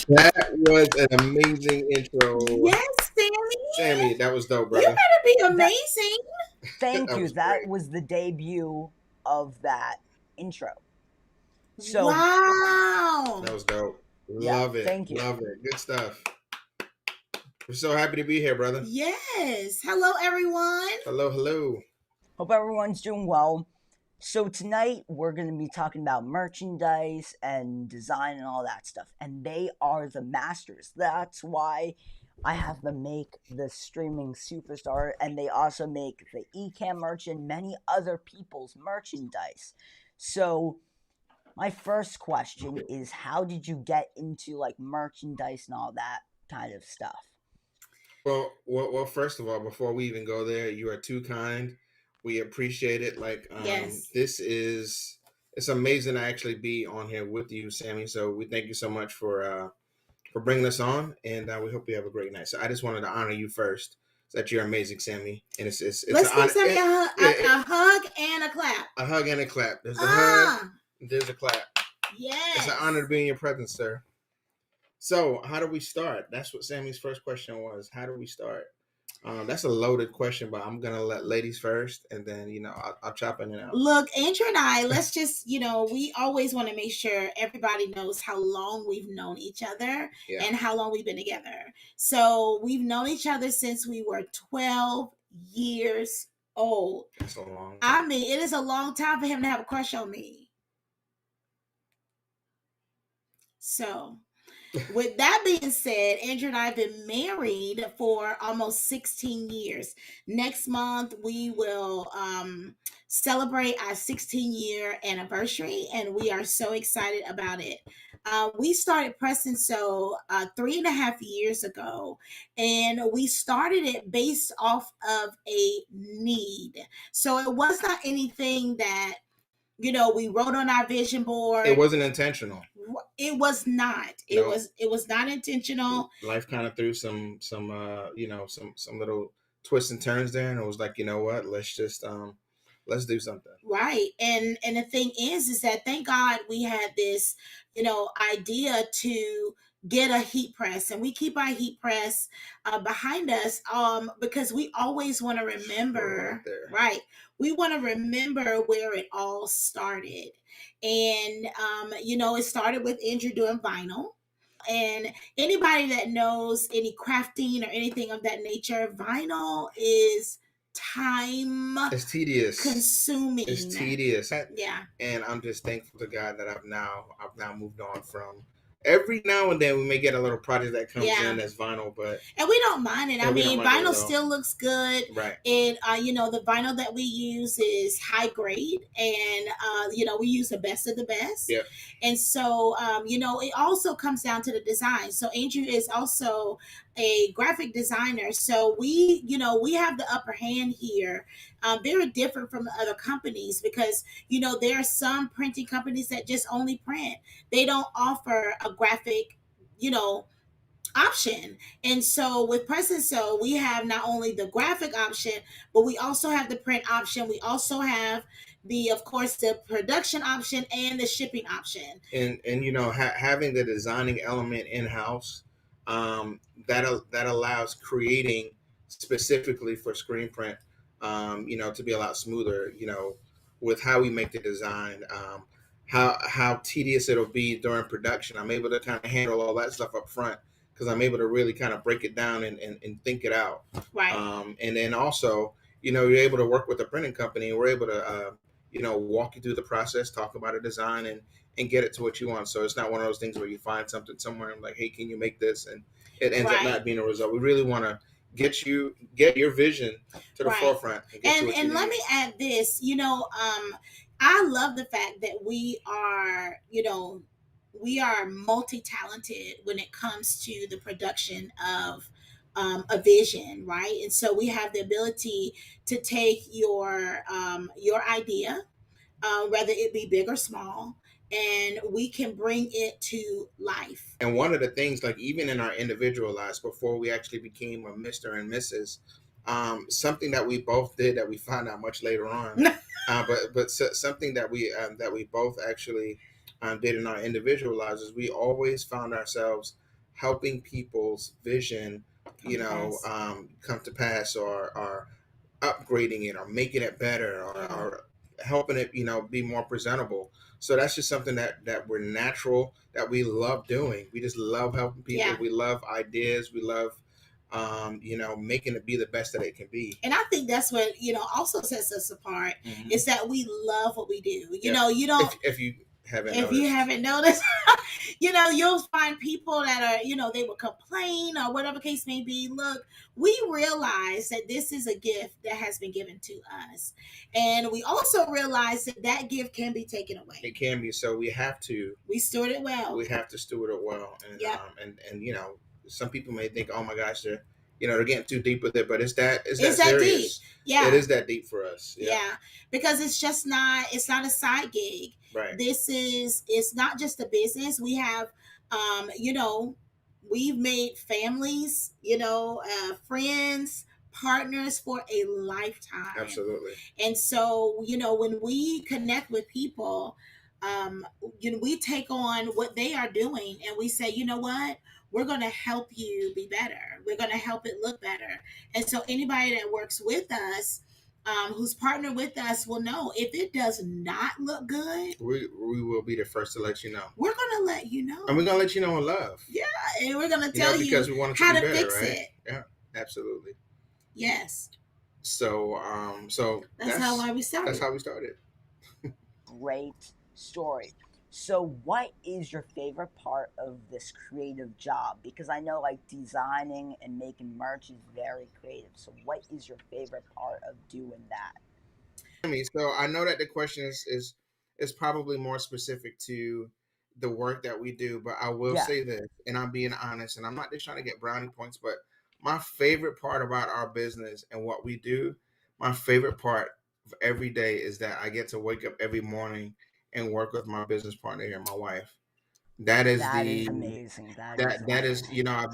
That was an amazing intro. Yes, Sammy. Sammy, that was dope, You brother. better be That amazing. thank That you. was That great. was the debut of that intro. So That Wow. was dope. yeah, Love it. thank you. Love it. Good stuff. We're so happy to be here, brother. Yes. Hello, everyone. Hello, hello. Hope everyone's doing well. So tonight we're going to be talking about merchandise and design and all that stuff, and they are the masters. That's why I have them make the streaming superstar, and they also make the ECamm merch and many other people's merchandise. So my first question is, how did you get into like merchandise and all that kind of stuff? Well, first of all, before we even go there, you are too kind. We appreciate it. Yes. This is it's amazing to actually be on here with you, Sammy. So we thank you so much for bringing us on, and we hope you have a great night. So I just wanted to honor you first. That you're amazing, Sammy, and it's an Let's give honor. Sammy Yeah, a hug and a clap. a hug and a clap. There's the hug. Ah, There's a clap. It's an yes. honor to be in your presence, sir. So, how do we start? That's what Sammy's first question was. How do we start? That's a loaded question, but I'm gonna let ladies first, and then I'll chop in and out. Look, Andrew and I, let's just, we always want to make sure everybody knows how long we've known each other Yeah, and how long we've been together. So we've known each other since we were 12 years old. that's a long I time. mean, it is a long time for him to have a crush on me. So, with that being said, Andrew and I have been married for almost 16 years. Next month, we will celebrate our 16-year anniversary, and we are so excited about it. We started Press and Sew 3.5 years ago, and we started it based off of a need. So it was not anything that we wrote on our vision board. It wasn't intentional. It was not. No, It was not intentional. life kind of threw some some little twists and turns there, and it was like, you know what, let's do something. Right. And the thing is that thank God we had this, idea to get a heat press, and we keep our heat press behind us because we always want to remember, right, we want to remember where it all started. And it started with Andrew doing vinyl. And anybody that knows any crafting or anything of that nature, vinyl is time It's tedious. consuming. It's tedious. Yeah. And I'm just thankful to God that I've now moved on from. Every now and then we may get a little project that comes in that's vinyl, but and we don't mind it. I mean, vinyl still looks good, right? And the vinyl that we use is high grade, and we use the best of the best. Yeah. And so it also comes down to the design. So Andrew is also a graphic designer, so we have the upper hand here. Very different from other companies because there are some printing companies that just only print. They don't offer a graphic, you know, option. And so with Press and Sew, we have not only the graphic option, but we also have the print option. We also have of course, the production option and the shipping option. And having the designing element in house, that allows creating specifically for screen print, to be a lot smoother. With how we make the design, how tedious it'll be during production. I'm able to kind of handle all that stuff up front because I'm able to really kind of break it down and think it out. Right. And then also, you're able to work with a printing company. And we're able to, walk you through the process, talk about a design, and get it to what you want. So it's not one of those things where you find something somewhere and like, hey, can you make this? And it ends up not being a result. We really want to get your vision to the forefront. And let me add this, I love the fact that we are multi-talented when it comes to the production of a vision, right? And so we have the ability to take your idea, whether it be big or small, and we can bring it to life. And one of the things, like even in our individual lives, before we actually became a Mr. and Mrs., something that we both did that we found out much later on, but something that we both actually did in our individual lives is we always found ourselves helping people's vision, Come to pass. come to pass, or upgrading it or making it better, Yeah. or helping it, be more presentable. So that's just something that we're natural, that we love doing. We just love helping people. Yeah. We love ideas. We love, making it be the best that it can be. And I think that's what, also sets us apart Mhm. is that we love what we do. You Yeah. know, you don't, If you haven't if you noticed. haven't noticed, you'll find people that are, they will complain or whatever case may be. Look, we realize that this is a gift that has been given to us. And we also realize that that gift can be taken away. It can be. So We steward it well. we have to steward it well. And Yep. and some people may think, oh my gosh, they're getting too deep with it, but it's that It's that serious. deep. Yeah. It is that deep for us. Yeah. Because it's not a side gig. Right. It's not just a business. We have, we've made families, friends, partners for a lifetime. Absolutely. And so, when we connect with people, we take on what they are doing and we say, you know what? We're going to help you be better. We're going to help it look better. And so anybody that works with us, who's partnered with us will know if it does not look good, we will be the first to let you know. We're going to let you know. And we're going to let you know in love. Yeah. And we're going to tell you because we want it how to be to better, fix right? it. Yeah, absolutely. Yes. So, that's how we started. That's how we started. Great story. So, what is your favorite part of this creative job? Because I know like designing and making merch is very creative. So, what is your favorite part of doing that? So I know that the question is probably more specific to the work that we do, but I will say this, and I'm being honest, and I'm not just trying to get brownie points, but my favorite part about our business and what we do, my favorite part of every day is that I get to wake up every morning and work with my business partner here, my wife. That is amazing. that is I've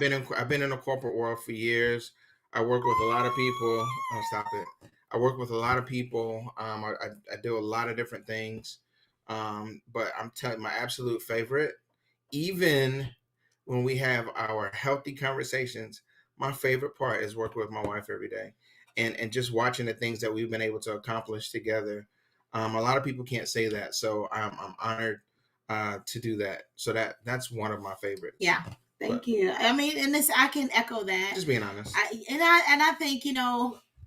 been in the corporate world for years. I work with a lot of people. Oh, stop it. I work with a lot of people. I do a lot of different things. But I'm telling you, my absolute favorite, even when we have our healthy conversations, my favorite part is working with my wife every day, and just watching the things that we've been able to accomplish together. A lot of people can't say that, so I'm honored to do that. So that's one of my favorites. Yeah. Thank you. I mean, and this I can echo that. Just being honest. I think,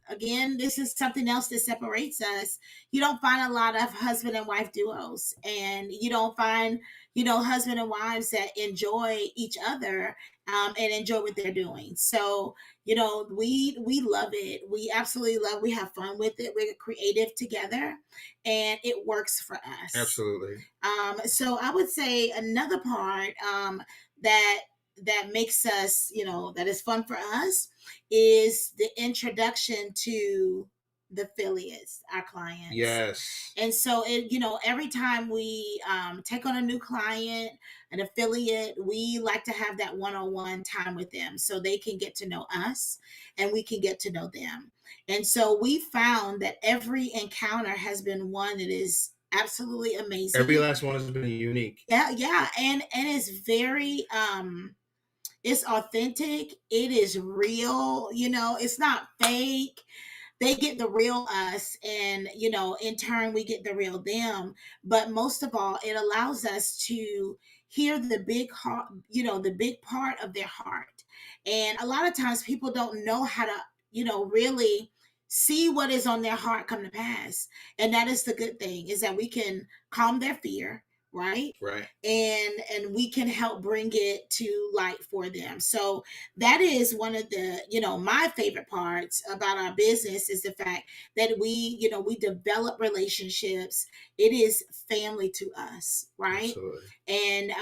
again, this is something else that separates us. You don't find a lot of husband and wife duos, and you don't find, husband and wives that enjoy each other, and enjoy what they're doing. So, we love it. We absolutely love. We have fun with it. We're creative together, and it works for us. Absolutely. So I would say another part that makes us, that is fun for us is the introduction to the affiliates, our clients. Yes. And so every time we take on a new client, an affiliate, we like to have that one-on-one time with them so they can get to know us and we can get to know them. And so we found that every encounter has been one that is absolutely amazing. Every last one has been unique. Yeah, and it's very it's authentic. It is real. It's not fake. They get the real us, and in turn we get the real them. But most of all, it allows us to hear the big heart, the big part of their heart. And a lot of times people don't know how to really see what is on their heart come to pass. And that is the good thing, is that we can calm their fear, right? And we can help bring it to light for them. So that is one of the my favorite parts about our business, is the fact that we develop relationships. It is family to us, right? Absolutely. And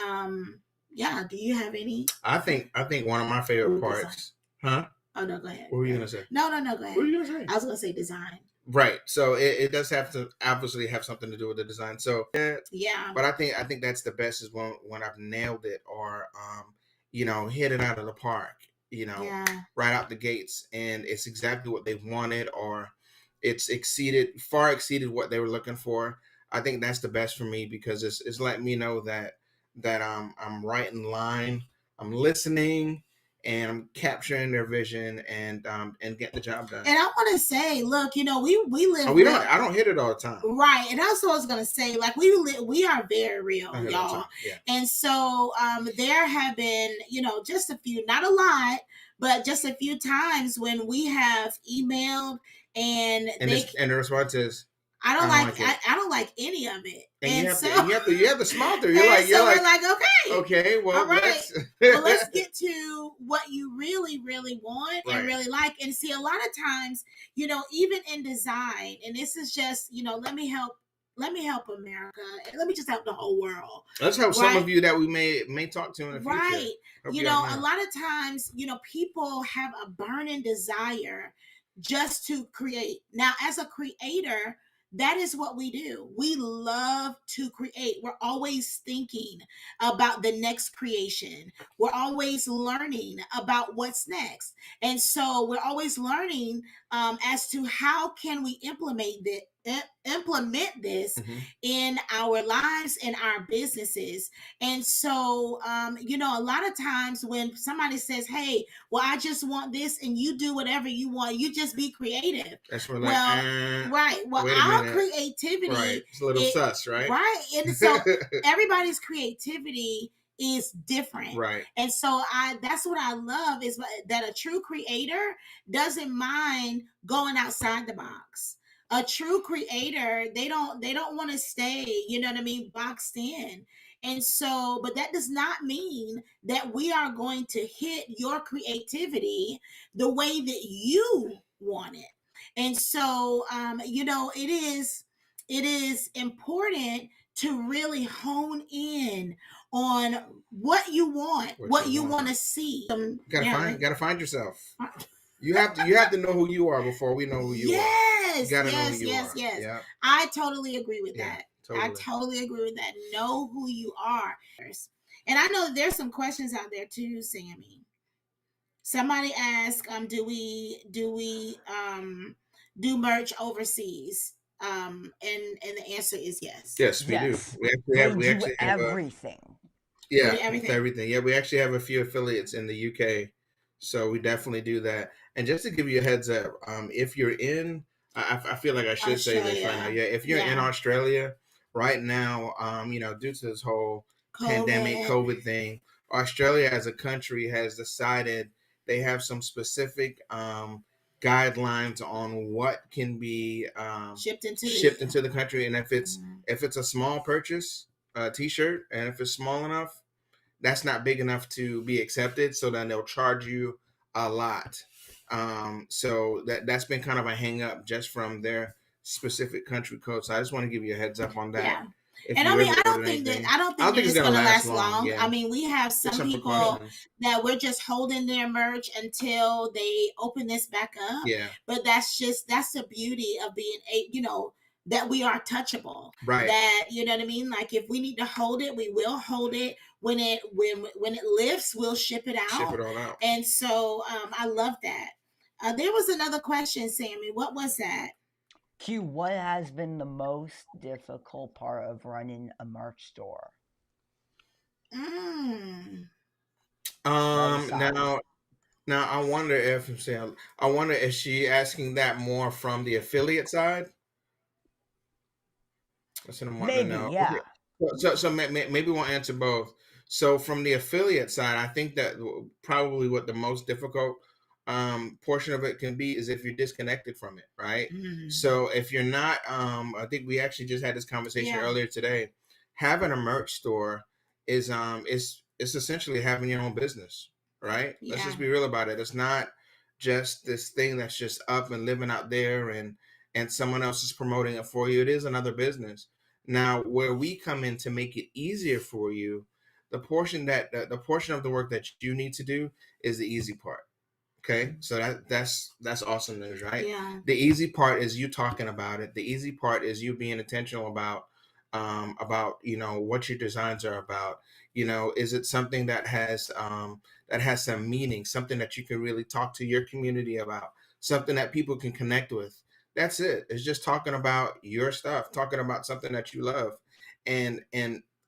yeah, do you have any? I think one of my favorite parts. Huh? Oh no, go ahead. What were you gonna say? No, go ahead. What were you gonna say? I was gonna say design. Right. So it does have to obviously have something to do with the design. So yeah. But I think that's the best, is when I've nailed it, or hit it out of the park, right out the gates, and it's exactly what they wanted, or it's far exceeded what they were looking for. I think that's the best for me, because it's letting me know that I'm right in line. I'm listening, and I'm capturing their vision and get the job done. And I want to say, look, you know, we live. I don't hit it all the time. Right, and that's what I was gonna say. Like we are very real, y'all. Yeah. And so there have been, you know, just a few, not a lot, but just a few times when we have emailed and the response is, I don't like any of it. And you have to smile through. We're like, okay, well, all right. Let's get to what you really, really want and really like. And see, a lot of times, you know, even in design, and this is just, you know, let me help America. Let me just help the whole world. Let's help some of you that we may talk to in the future. Right. You know, a lot of times, you know, people have a burning desire just to create. Now, as a creator, that is what we do. We love to create. We're always thinking about the next creation. We're always learning about what's next. And so we're always learning as to how can we implement this in our lives and our businesses. And so, you know, a lot of times when somebody says, hey, well, I just want this, and you do whatever you want, you just be creative. That's what right. Well, our creativity it's a little sus, right? Right. And so everybody's creativity is different. Right. And so that's what I love, is that a true creator doesn't mind going outside the box. A true creator, they don't want to stay, you know what I mean, boxed in. And so, but that does not mean that we are going to hit your creativity the way that you want it. And so, you know, it is important to really hone in on what you want, what you want to see. Gotta find yourself. You have to know who you are before we know who you are. You gotta know who you are. Yes. Yeah. I totally agree with that. Totally. I totally agree with that. Know who you are. And I know there's some questions out there too, Sammy. Somebody asked, do we do merch overseas? And the answer is yes. Yes, we do. We actually have everything. Everything. Yeah, we actually have a few affiliates in the UK, so we definitely do that. And just to give you a heads up, if you're in, I feel like I should say this right now. Yeah, if you're in Australia right now, you know, due to this whole COVID thing, Australia as a country has decided they have some specific guidelines on what can be shipped into the country, and if it's a small purchase, t-shirt, and if it's small enough, that's not big enough to be accepted, so then they'll charge you a lot. So that's been kind of a hang up just from their specific country code. So I just want to give you a heads up on that. Yeah. And I mean, I don't think it's going to last long. Yeah. I mean, we have some people that we're just holding their merch until they open this back up. Yeah. But that's the beauty of being you know, that we are touchable. Right. That, you know what I mean? Like, if we need to hold it, we will hold it. When it lifts, we'll ship it out. Ship it all out. And so I love that. There was another question, Sammy. What was that? Q, what has been the most difficult part of running a merch store? Now I wonder if she asking that more from the affiliate side. That's what I'm wanting to know. Yeah. Okay. So maybe we'll answer both. So from the affiliate side, I think that probably what the most difficult portion of it can be is if you're disconnected from it, right? Mm-hmm. So if you're not, I think we actually just had this conversation earlier today. Having a merch store is it's essentially having your own business, right? Yeah. Let's just be real about it. It's not just this thing that's just up and living out there and someone else is promoting it for you. It is another business. Now, where we come in to make it easier for you, the portion of the work that you need to do is the easy part. Okay, so that's awesome news, right? Yeah. The easy part is you talking about it. The easy part is you being intentional about you know what your designs are about. You know, is it something that has some meaning, something that you can really talk to your community about, something that people can connect with. That's it. It's just talking about your stuff, talking about something that you love, and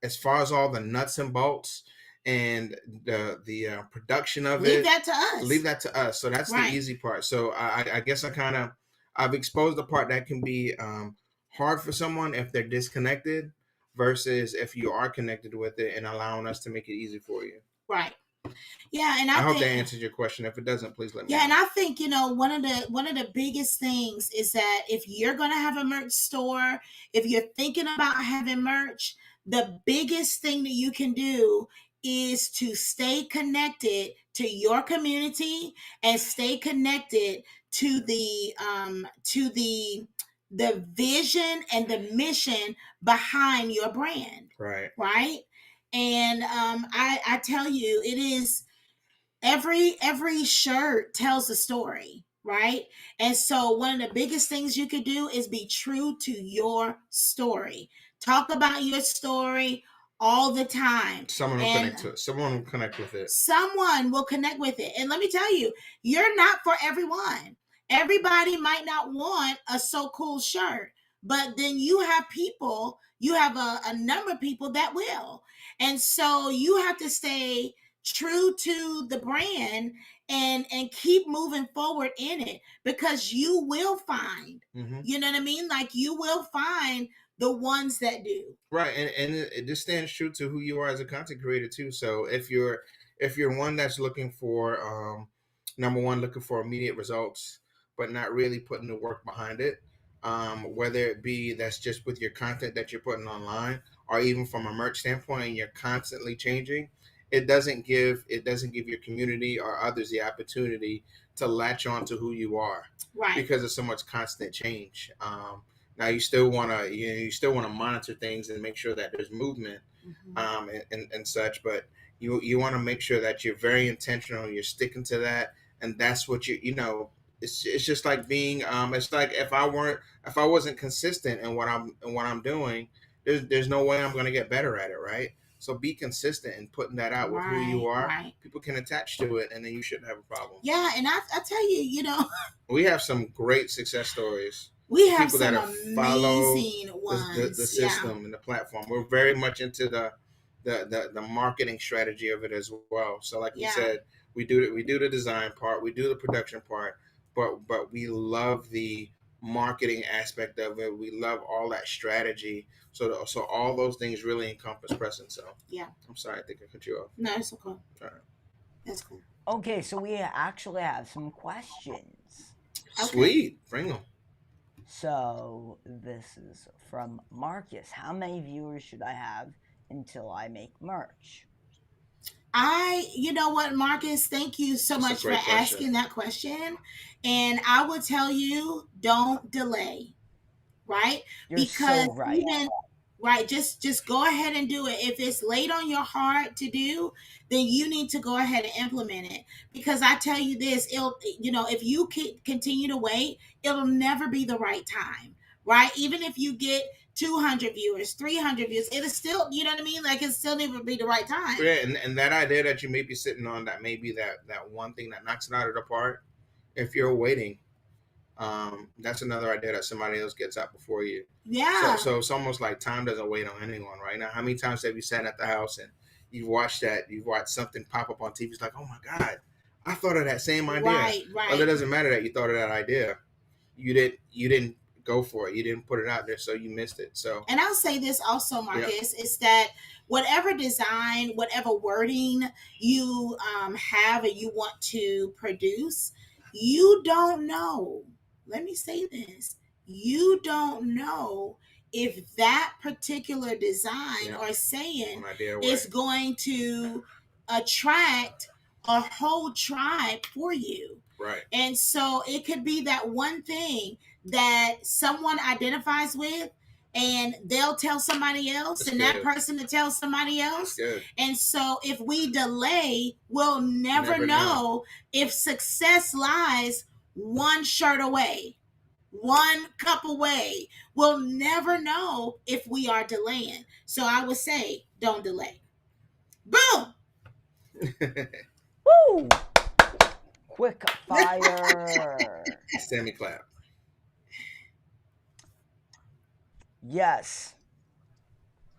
as far as all the nuts and bolts and the production of Leave it. that to us. Leave that to us. So that's the Right. easy part. So I guess I've exposed the part that can be hard for someone if they're disconnected versus if you are connected with it and allowing us to make it easy for you. Right. Yeah, and I I hope think that answers your question. If it doesn't, please let me yeah, and know. I think one of the biggest things is that if you're gonna have a merch store, if you're thinking about having merch, the biggest thing that you can do is to stay connected to your community and stay connected to the vision and the mission behind your brand, Right. right? And I tell you, it is every shirt tells a story, right? And so one of the biggest things you could do is be true to your story. Talk about your story all the time. Someone will And connect to it. Someone will connect with it. someone will connect with it. And let me tell you, you're not for everyone. Everybody might not want a so cool shirt, but then you have a number of people that will. And so you have to stay true to the brand and keep moving forward in it, because you will find, Mm-hmm. you know what I mean? Like, you will find the ones that do. Right, and it just stands true to who you are as a content creator too. So if you're one that's looking for number one, looking for immediate results, but not really putting the work behind it, whether it be that's just with your content that you're putting online, or even from a merch standpoint, and you're constantly changing, it doesn't give your community or others the opportunity to latch on to who you are, Right. because of so much constant change. Now you still want to monitor things and make sure that there's movement, and such, but you want to make sure that you're very intentional. You're sticking to that, and that's what It's just like being. It's like if I wasn't consistent in what I'm doing, there's no way I'm going to get better at it, right? So be consistent in putting that out with who you are. Right. People can attach to it, and then you shouldn't have a problem. Yeah, and I tell you, We have some great success stories. we have People that some have followed amazing the ones. Yeah. system and the platform. We're very much into the marketing strategy of it as well. So like you Yeah. said, we do the design part, we do the production part, but we love the marketing aspect of it. We love all that strategy. So all those things really encompass presence. So Yeah. I'm sorry, I think I cut you off. No, it's okay. All right. That's cool. Okay, so we actually have some questions. Okay. Sweet, bring them. So this is from Marcus. How many viewers should I have until I make merch? You know what, Marcus, thank you so That's a much for great question. asking that question. And I will tell you, don't delay, right? You're Because so right. right, just go ahead and do it. If it's laid on your heart to do, then you need to go ahead and implement it. Because I tell you this, if you continue to wait, it'll never be the right time, right? Even if you get 200 viewers, 300 views, it'll still, you know what I mean? Like, it still never be the right time. Yeah, and that idea that you may be sitting on, that may be that one thing that knocks it out of the park. If you're waiting, that's another idea that somebody else gets out before you. Yeah. So it's almost like time doesn't wait on anyone right now. How many times have you sat at the house and you've watched something pop up on TV? It's like, oh my God, I thought of that same idea. Right. Well, it doesn't matter that you thought of that idea. You didn't go for it. You didn't put it out there, so you missed it. So, and I'll say this also, Marcus, is that whatever design, whatever wording you have and you want to produce, you don't know. Let me say this. You don't know if that particular design or saying is going to attract a whole tribe for you. Right. And so it could be that one thing that someone identifies with, and they'll tell somebody else. That's and good. That person to tell somebody else. And so if we delay, we'll never know if success lies one shirt away, one cup away. We'll never know if we are delaying. So I would say, don't delay. Boom. Woo! Quick fire. Sammy clap. Yes.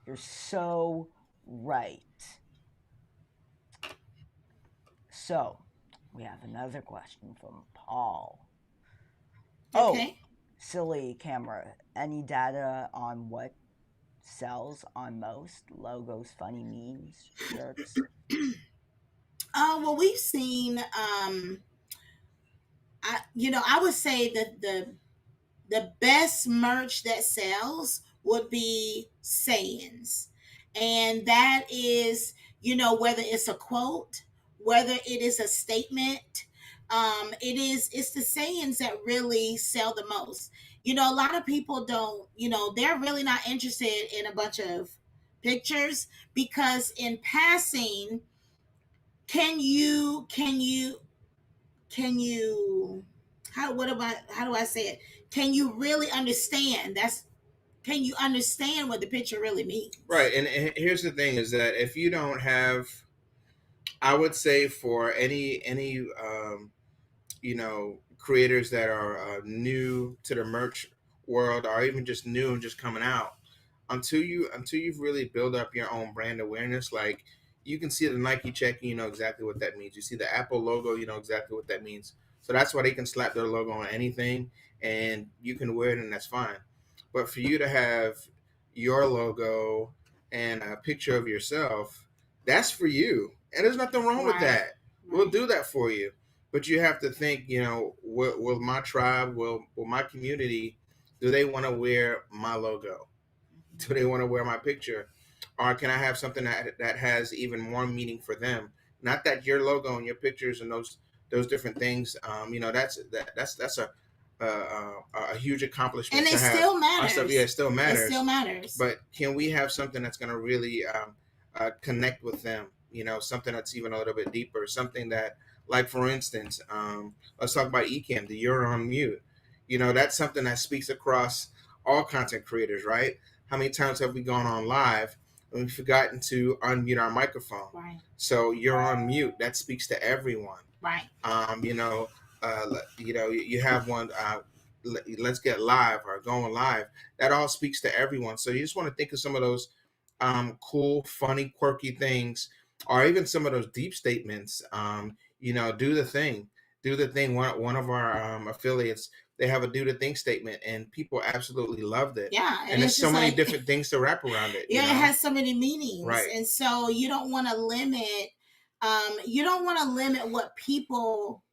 You're so right. So, we have another question from Paul. Oh, Okay. silly camera. Any data on what sells on most logos, funny memes, shirts? Well, we've seen. I would say that the best merch that sells would be sayings. And that is, whether it's a quote, whether it is a statement, it's the sayings that really sell the most. A lot of people don't, they're really not interested in a bunch of pictures, because in passing, can you how do I say it? Can you really understand? Can you understand what the picture really means? Right. And here's the thing is that if you don't have, I would say for any creators that are new to the merch world, or even just new and just coming out, until you've really built up your own brand awareness, like you can see the Nike check, you know exactly what that means. You see the Apple logo, you know exactly what that means. So that's why they can slap their logo on anything and you can wear it and that's fine. But for you to have your logo and a picture of yourself, that's for you, and there's nothing wrong with Right. that. We'll Right. do that for you. But you have to think, will my tribe, will my community, do they want to wear my logo? Do they want to wear my picture? Or can I have something that has even more meaning for them? Not that your logo and your pictures and those different things, that's a huge And accomplishment to it have still our stuff. Yeah, matters. it still It still matters. matters. But can we have something that's going to really connect with them? Something that's even a little bit deeper. Something that, like for instance, let's talk about ECamm, the You're on Mute. That's something that speaks across all content creators, right? How many times have we gone on live and we've forgotten to unmute our microphone? Right. So you're on mute. That speaks to everyone. Right. Um, you know, you have one. Let's get live or going live. That all speaks to everyone. So you just want to think of some of those cool, funny, quirky things, or even some of those deep statements. Do the thing. Do the thing. One of our affiliates, they have a do the thing statement, and people absolutely loved it. Yeah. And And there's it's so just many like, different things to wrap around it. yeah, it has so many meanings. Right. And so you don't want to limit what people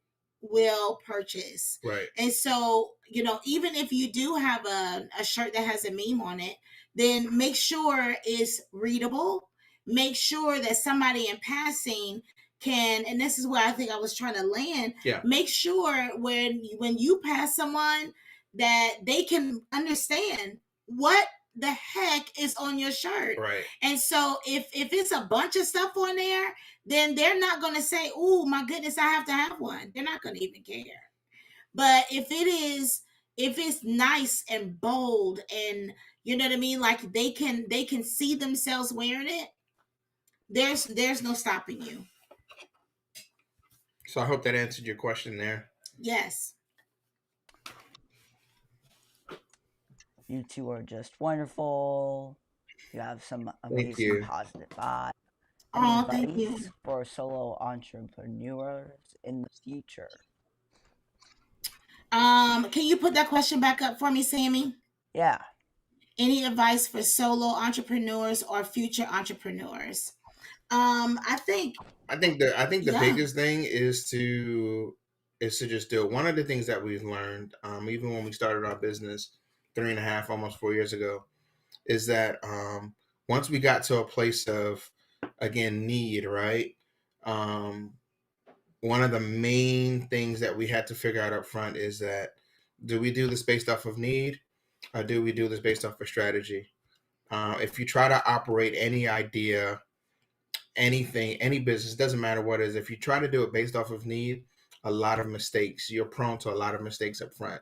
will purchase. Right. And so, even if you do have a shirt that has a meme on it, then make sure it's readable. Make sure that somebody in passing can, and this is where I think I was trying to land. Yeah. Make sure when you pass someone, that they can understand what the heck is on your shirt. Right. And so if it's a bunch of stuff on there, then they're not going to say, "Oh my goodness, I have to have one." They're not going to even care. But if it's nice and bold, and you know what I mean, like they can see themselves wearing it, there's no stopping you. So I hope that answered your question there. Yes. You two are just wonderful. You have some Thank amazing you. positive vibes. Any Oh, thank you. advice for solo entrepreneurs in the future? Can you put that question back up for me, Sammy? Yeah. Any advice for solo entrepreneurs or future entrepreneurs? I think I think the yeah. biggest thing is to just do it. One of the things that we've learned, even when we started our business 3.5, almost 4 years ago, is that once we got to a place of, again, need, right? Um, One of the main things that we had to figure out up front is that, do we do this based off of need, or do we do this based off of strategy? If you try to operate any idea, anything, any business, doesn't matter what it is, if you try to do it based off of need, a lot of mistakes. You're prone to a lot of mistakes up front,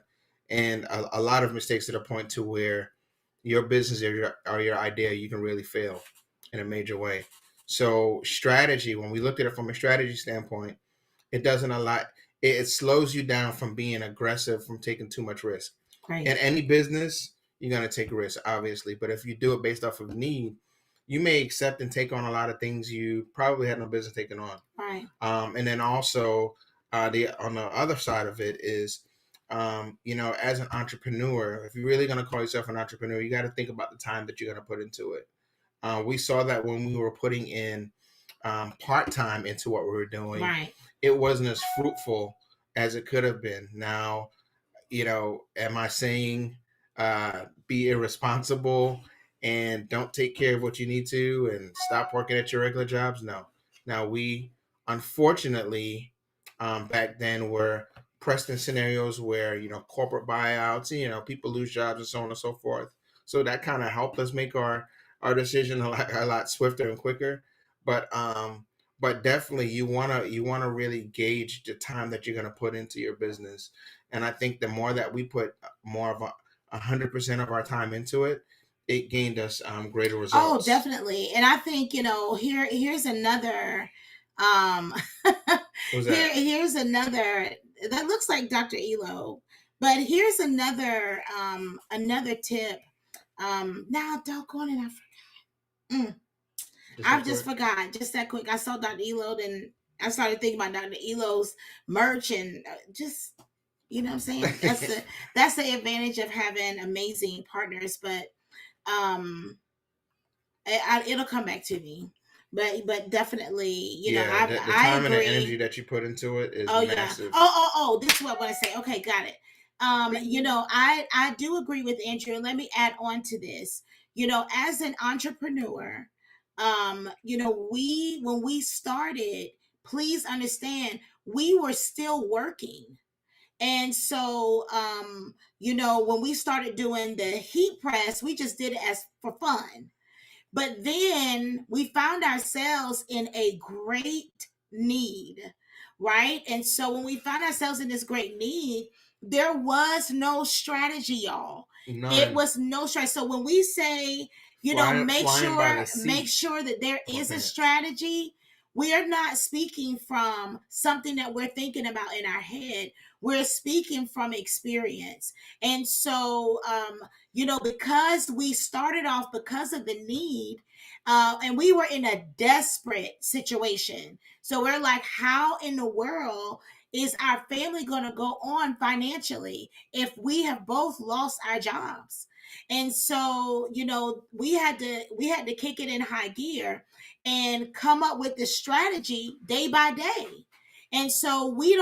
and a lot of mistakes to the point to where your business or your idea, you can really fail in a major way. So strategy, when we look at it from a strategy standpoint, it doesn't allow it slows you down from being aggressive, from taking too much risk. Right. In any business, you're going to take risks, obviously, but if you do it based off of need, you may accept and take on a lot of things you probably had no business taking on. Right. And then also, the on the other side of it is, as an entrepreneur, if you're really going to call yourself an entrepreneur, you got to think about the time that you're going to put into it. We saw that when we were putting in part time into what we were doing, Right. it wasn't as fruitful as it could have been. Now, am I saying be irresponsible and don't take care of what you need to and stop working at your regular jobs? No. Now, we unfortunately back then were pressed in scenarios where, corporate buyouts, people lose jobs and so on and so forth. So that kind of helped us make our decision a lot swifter and quicker. But definitely you wanna really gauge the time that you're gonna put into your business, and I think the more that we put more of 100% of our time into it, it gained us greater Oh, results. definitely. And I think, here's another um What was that? here's another that looks like Dr. Elo. But here's another tip. Now doggone it, mm, Just I that just quick? forgot just that quick. I saw Dr. Elo and I started thinking about Dr. Elo's merch and just what I'm saying. That's the advantage of having amazing partners. But um it'll come back to me. But definitely, Yeah, the I time and the energy agree. that you put into it is Oh yeah. massive. Oh. This is what I want to say. Okay, got it. I do agree with Andrew. Let me add on to this. As an entrepreneur, we when we started, please understand, we were still working. And so, when we started doing the heat press, we just did it as for fun. But then we found ourselves in a great need, right? And so when we found ourselves in this great need, there was no strategy, y'all. It None. was no strategy. So when we say, make Flying by sure the make seat sure that there of our is a pants. strategy, we are not speaking from something that we're thinking about in our head. We're speaking from experience. And so because we started off because of the need, and we were in a desperate situation. So we're like, how in the world is our family going to go on financially if we have both lost our jobs? And so, we had to kick it in high gear and come up with the strategy day by day. And so we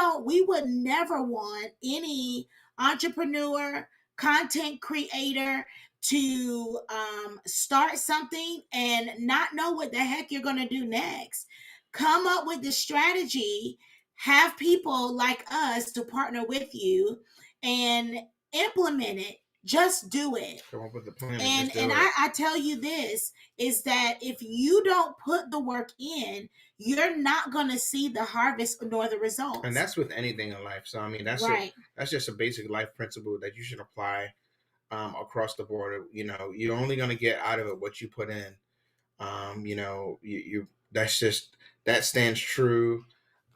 would never want any entrepreneur, content creator to start something and not know what the heck you're going to do next. Come up with the strategy, have people like us to partner with you and implement it. Just do it. Come up with the plan and And just and do it. I tell you this is that if you don't put the work in, you're not going to see the harvest nor the And results. that's with anything in life. So I mean, Right. that's just a basic life principle that you should apply across the board. You're only going to get out of it what you put in. You that's just that stands true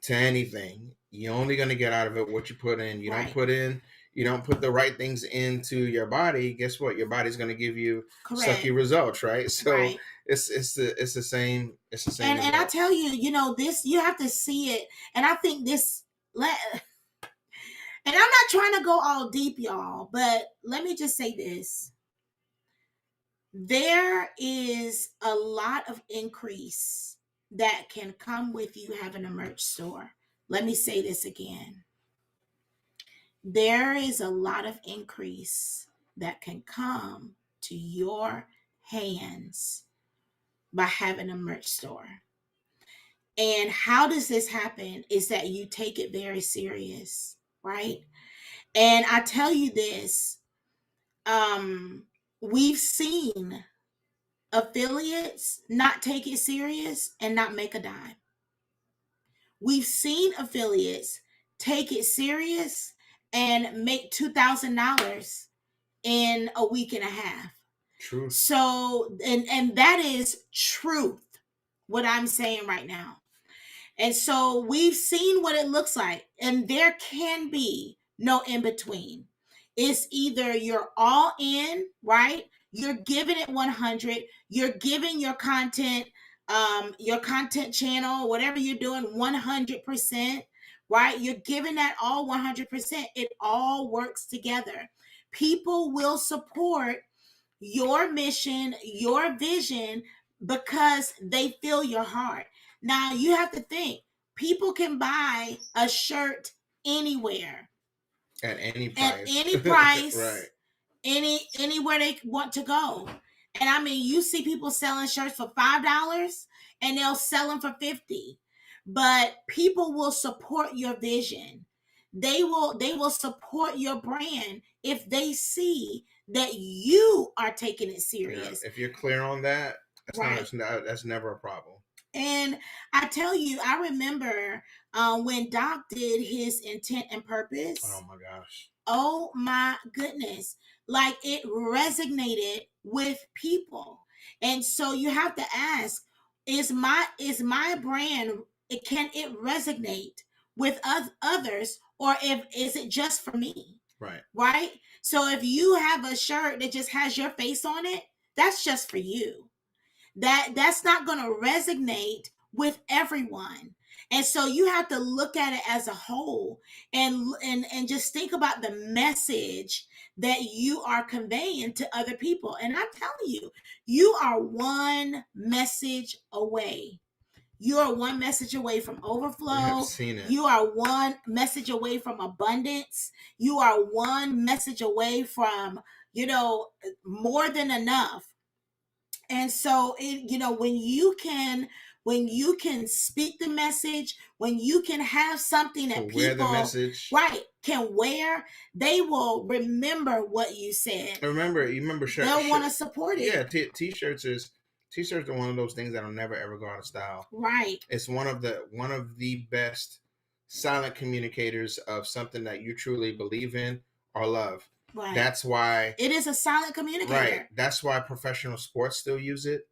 to anything. You're only going to get out of it what you put in. Right. You don't put the right things into your body. Guess what? Your body's going to give you Correct. sucky results, right? So Right. it's the same And I result. tell you, this, you have to see it. And I think this and I'm not trying to go all deep, y'all, but let me just say this. There is a lot of increase that can come with you having a merch store. Let me say this again. There is a lot of increase that can come to your hands by having a merch store. And how does this happen is that you take it very serious, right? And I tell you this, um, we've seen affiliates not take it serious and not make a dime. We've seen affiliates take it serious and make $2,000 in a week and a half. Truth. So, and that is truth, what I'm saying right now. And so we've seen what it looks like, and there can be no in between. It's either you're all in, right? you're giving it 100. You're giving your content channel, whatever you're doing, 100%, right? You're giving that all 100%. It all works together. People will support your mission, your vision, because they feel your heart. Now you have to think, people can buy a shirt anywhere At any at price. any price, Right. anywhere they want to go. And I mean, you see people selling shirts for $5 and they'll sell them for 50. But people will support your vision. They will support your brand if they see that you are taking it serious. If you're clear on that, Right. that's never a problem. And I tell you, I remember when Doc did his Intent and Purpose. Oh my gosh. Oh my goodness. Like, it resonated with people. And so you have to ask, is my brand, can it resonate with others, or is it just for me? Right. Right? So if you have a shirt that just has your face on it, that's just for you. That's not going to resonate with everyone. And so you have to look at it as a whole, and just think about the message that you are conveying to other people. And I'm telling you, you are one message away. You are one message away from overflow. I've seen it. You are one message away from abundance. You are one message away from, more than enough. And so when you can speak the message, when you can have something that wear the people, message, right, can wear, they will remember what you said. You remember they'll want to support it. Yeah, t-shirts are one of those things that'll never ever go out of style. Right. It's one of the best silent communicators of something that you truly believe in or love. Right. That's why it is a silent communicator. Right. That's why professional sports still use it.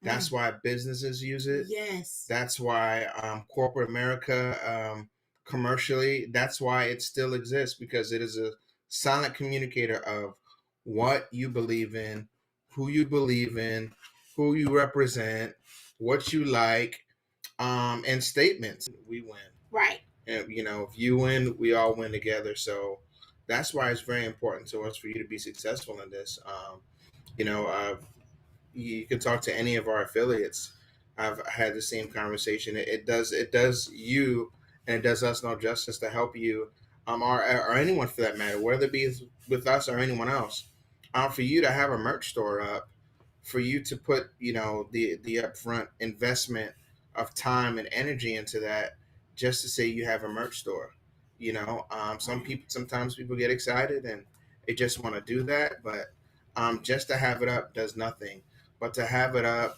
That's why businesses use it. Yes. That's why corporate America, commercially, that's why it still exists, because it is a silent communicator of what you believe in, who you represent, what you like, and statements. We win. Right. And if you win, we all win together. So that's why it's very important to us for you to be successful in this. You can talk to any of our affiliates. I've had the same conversation. It does you, and it does us no justice to help you, or anyone for that matter, whether it be with us or anyone else. For you to have a merch store up, for you to put the upfront investment of time and energy into that, just to say you have a merch store. Sometimes people get excited and they just want to do that, but just to have it up does nothing. But to have it up,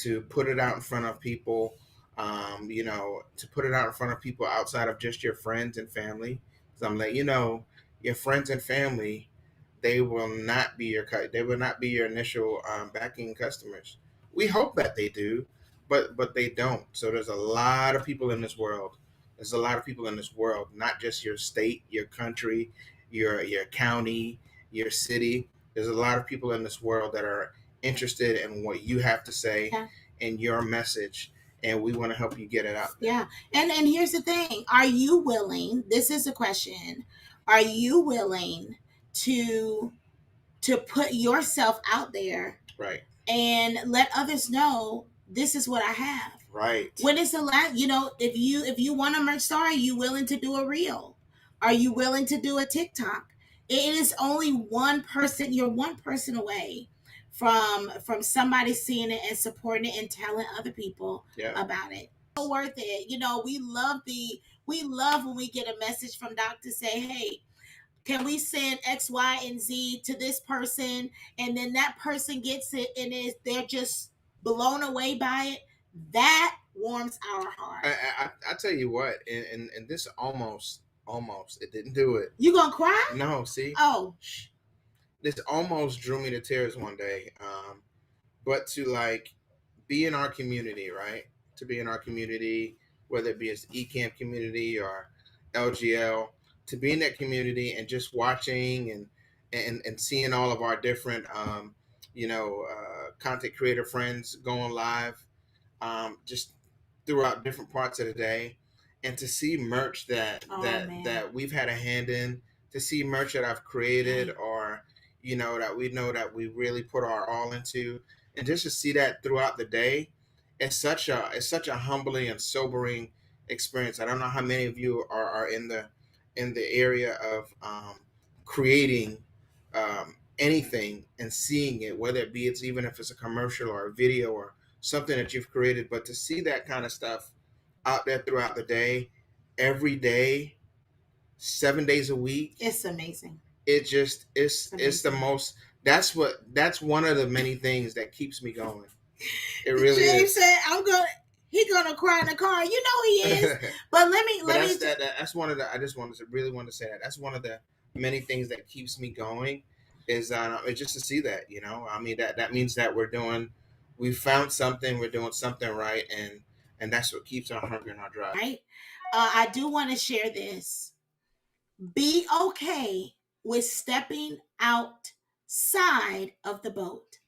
to put it out in front of people, to put it out in front of people outside of just your friends and family. So I'm like, your friends and family, they will not be your initial backing customers. We hope that they do, but they don't. So there's a lot of people in this world. There's a lot of people in this world, not just your state, your country, your county, your city. There's a lot of people in this world that are interested in what you have to say and your message, and we want to help you get it out there. Yeah. And here's the thing. Are you willing? This is a question. Are you willing to put yourself out there? Right. And let others know this is what I have. Right. When is the last, if you want a merch store, are you willing to do a reel? Are you willing to do a TikTok? It is only one person. You're one person away from somebody seeing it and supporting it and telling other people about it. So worth it. We love when we get a message from Doc to say, hey, can we send X, Y, and Z to this person? And then that person gets it and they're just blown away by it. That warms our heart. I tell you what, and this almost it didn't do it. You gonna cry? No, see. Oh. This almost drew me to tears one day. But to be in our community, right? To be in our community, whether it be as ECamm community or LGL, to be in that community and just watching and seeing all of our different content creator friends going live, just throughout different parts of the day, and to see merch that Oh that man. that we've had a hand in, to see merch that I've created, Right. or that we know that we really put our all into, and just to see that throughout the day, it's such a humbling and sobering experience. I don't know how many of you are in the area of creating anything and seeing it, whether it be it's even if it's a commercial or a video or something that you've created, but to see that kind of stuff out there throughout the day, every day, 7 days a week, It's amazing. it just It's it's the amazing. most. That's one of the many things that keeps me going. It really James is. said, "I'm gonna." He gonna cry in the car. You know he is. But let me But let me. that's one of the. I just wanted to really want to say that that's one of the many things that keeps me going. Is just to see that, I mean, that means that we found something, we're doing something right, and that's what keeps our hunger and our drive. Right. I do want to share this. Be okay with stepping outside of the boat.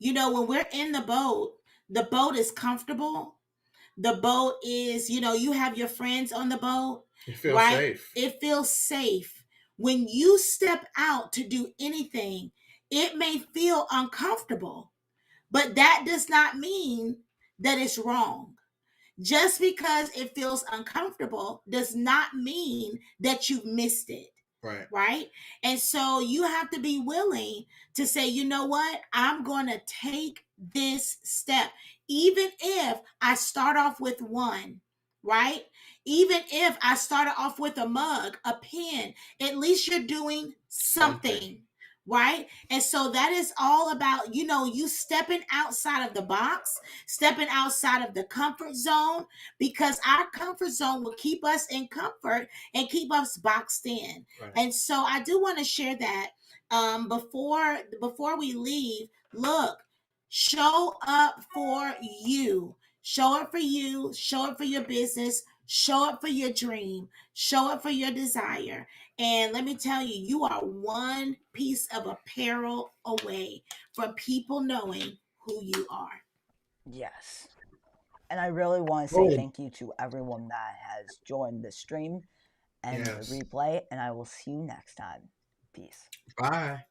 When we're in the boat is comfortable. The boat is, you have your friends on the boat, You feel right? safe. It feels safe. When you step out to do anything, it may feel uncomfortable, but that does not mean that it's wrong. Just because it feels uncomfortable does not mean that you've missed it. Right. Right. And so you have to be willing to say, you know what? I'm going to take this step, even if I start off with one, right? Even if I started off with a mug, a pen, at least you're doing Something. something. Right. And so that is all about, you stepping outside of the box, stepping outside of the comfort zone, because our comfort zone will keep us in comfort and keep us boxed in. Right. And so I do want to share that before we leave. Look, show up for you. Show up for you. Show up for your business. Show up for your dream. Show up for your desire. And let me tell you, you are one piece of apparel away from people knowing who you are. Yes. And I really want to say Oh, thank you to everyone that has joined the stream and the yes. replay, and I will see you next time. Peace. Bye.